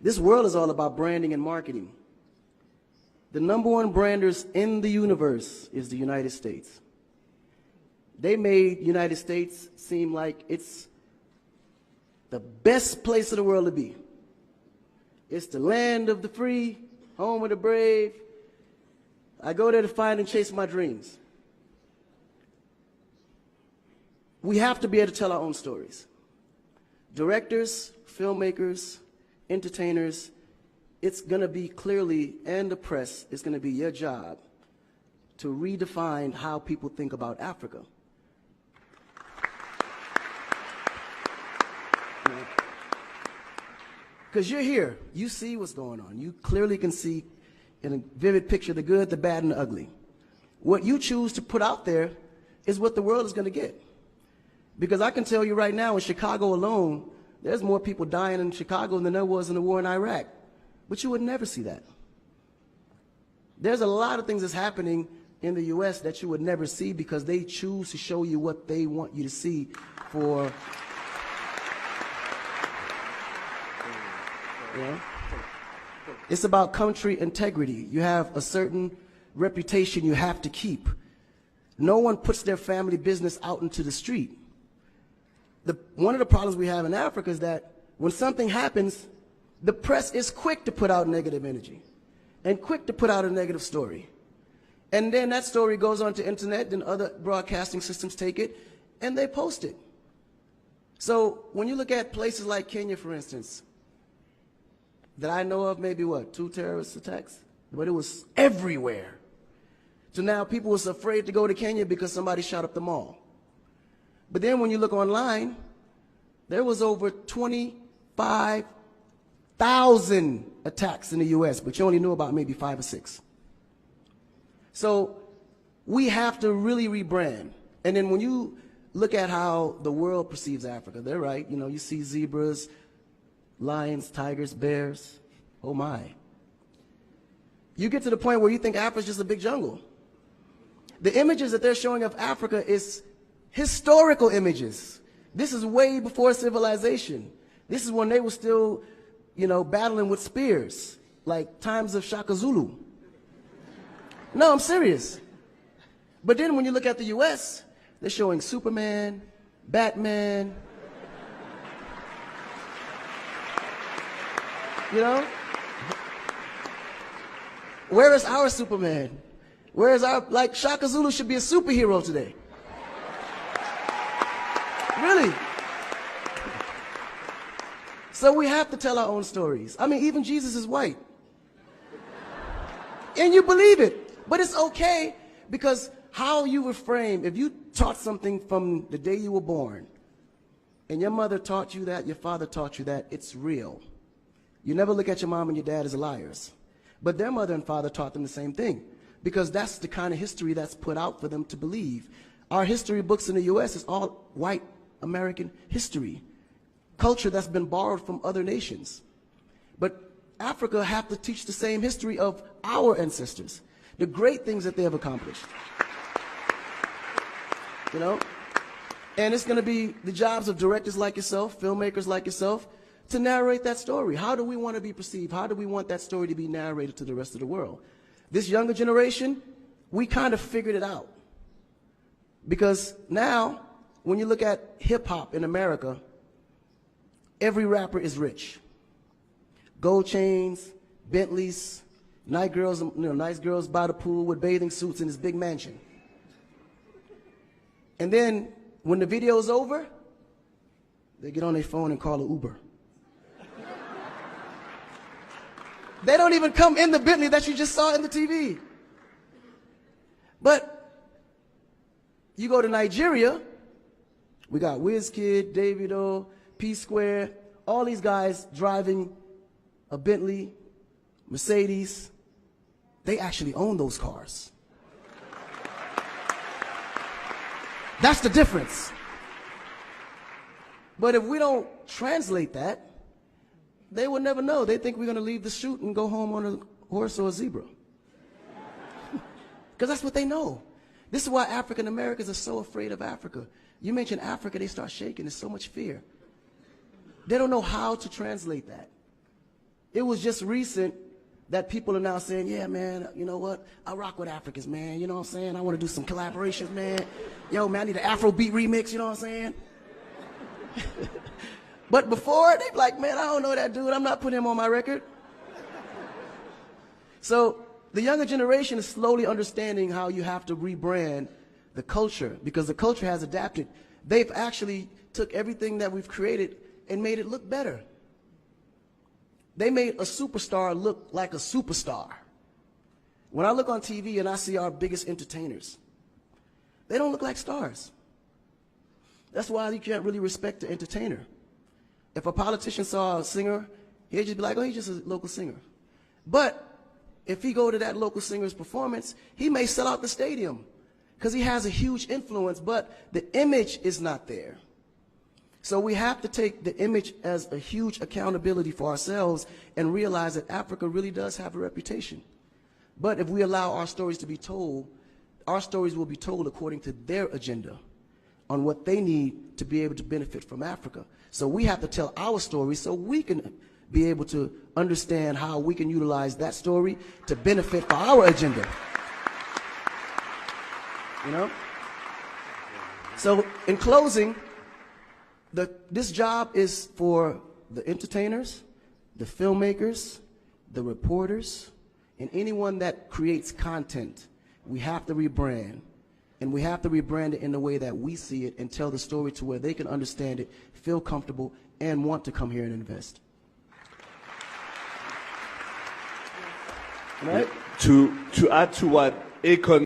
This world is all about branding and marketing. The #1 branders in the universe is the United States. They made United States seem like it's the best place in the world to be. It's the land of the free, home of the brave. I go there to find and chase my dreams. We have to be able to tell our own stories. Directors, filmmakers, entertainers, it's going to be clearly, and the press, it's going to be your job to redefine how people think about Africa. Because you're here, you see what's going on. You clearly can see in a vivid picture the good, the bad, and the ugly. What you choose to put out there is what the world is going to get. Because I can tell you right now, in Chicago alone, there's more people dying in Chicago than there was in the war in Iraq. But you would never see that. There's a lot of things that's happening in the U.S. that you would never see because they choose to show you what they want you to see for... Yeah. It's about country integrity. You have a certain reputation you have to keep. No one puts their family business out into the street. One of the problems we have in Africa is that when something happens, the press is quick to put out negative energy and quick to put out a negative story. And then that story goes on to internet, and other broadcasting systems take it and they post it. So when you look at places like Kenya, for instance, that I know of, maybe what, 2 terrorist attacks? But it was everywhere. So now people was afraid to go to Kenya because somebody shot up the mall. But then when you look online, there was over 25,000 attacks in the U.S., but you only knew about maybe 5 or 6. So we have to really rebrand. And then when you look at how the world perceives Africa, they're right. You know, you see zebras, lions, tigers, bears. Oh my. You get to the point where you think Africa's just a big jungle. The images that they're showing of Africa is historical images. This is way before civilization. This is when they were still, you know, battling with spears, like times of Shaka Zulu. No, I'm serious. But then when you look at the US, they're showing Superman, Batman, you know? Where is our Superman? Where is our, like, Shaka Zulu should be a superhero today. Really. So we have to tell our own stories. I mean, even Jesus is white. And you believe it. But it's okay, because how you were framed, if you taught something from the day you were born, and your mother taught you that, your father taught you that, it's real. You never look at your mom and your dad as liars. But their mother and father taught them the same thing, because that's the kind of history that's put out for them to believe. Our history books in the U.S. is all white American history, culture that's been borrowed from other nations. But Africa have to teach the same history of our ancestors, the great things that they have accomplished. You know? And it's going to be the jobs of directors like yourself, filmmakers like yourself, to narrate that story. How do we want to be perceived? How do we want that story to be narrated to the rest of the world? This younger generation, we kind of figured it out. Because now, when you look at hip-hop in America, every rapper is rich. Gold chains, Bentleys, nice girls by the pool with bathing suits in this big mansion. And then, when the video's over, they get on their phone and call an Uber. They don't even come in the Bentley that you just saw in the TV. But you go to Nigeria, we got Wizkid, Davido, P-Square, all these guys driving a Bentley, Mercedes. They actually own those cars. That's the difference. But if we don't translate that, they will never know. They think we're going to leave the shoot and go home on a horse or a zebra. Because that's what they know. This is why African Americans are so afraid of Africa. You mention Africa, they start shaking. There's so much fear. They don't know how to translate that. It was just recent that people are now saying, yeah, man, you know what? I rock with Africans, man. You know what I'm saying? I want to do some collaborations, man. Yo, man, I need an Afrobeat remix, you know what I'm saying? But before, they'd be like, man, I don't know that dude. I'm not putting him on my record. So the younger generation is slowly understanding how you have to rebrand the culture, because the culture has adapted. They've actually took everything that we've created and made it look better. They made a superstar look like a superstar. When I look on TV and I see our biggest entertainers, they don't look like stars. That's why you can't really respect the entertainer. If a politician saw a singer, he'd just be like, oh, he's just a local singer. But if he go to that local singer's performance, he may sell out the stadium because he has a huge influence, but the image is not there. So we have to take the image as a huge accountability for ourselves and realize that Africa really does have a reputation. But if we allow our stories to be told, our stories will be told according to their agenda on what they need to be able to benefit from Africa. So we have to tell our story so we can be able to understand how we can utilize that story to benefit for our agenda. You know? So in closing, this job is for the entertainers, the filmmakers, the reporters, and anyone that creates content. We have to rebrand. And we have to rebrand it in the way that we see it and tell the story to where they can understand it, feel comfortable, and want to come here and invest. Right? To add to what Akon